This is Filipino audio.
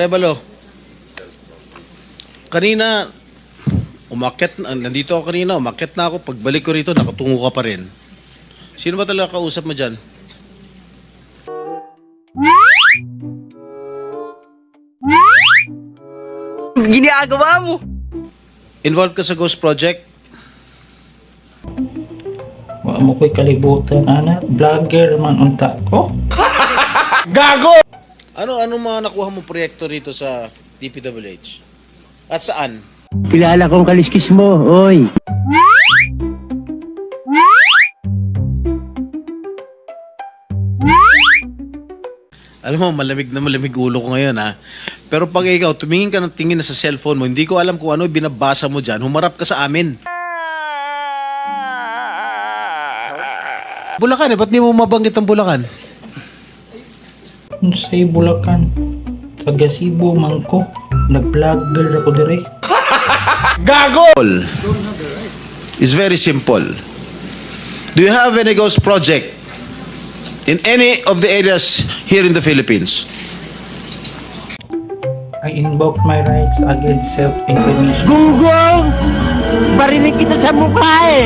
Arevalo, kanina, nandito ako kanina, umakyat na ako. Pagbalik ko rito, nakatungo ka pa rin. Sino ba talaga kausap mo dyan? Ginagawa mo. Involved ka sa Ghost Project? Wa mo ko'y kalibutan, ana. Vlogger man unta ko. Ano mga nakuha mo proyekto rito sa DPWH? At saan? Kilala kong kaliskis mo, oy. Alam mo, malamig na malamig ulo ko ngayon, ha? Pero pag ikaw, tumingin ka ng tingin na sa cellphone mo, hindi ko alam kung ano binabasa mo dyan, humarap ka sa amin. Bulacan eh, ba't di mo mabanggit ang Bulacan? Sa Bulacan, taga Cebu man ko. Nag-vlogger ako dire. It's very simple. Do you have any ghost project in any of the areas here in the Philippines? I invoke my rights against self-incrimination. Gunggong! Barinig kita sa mukha eh!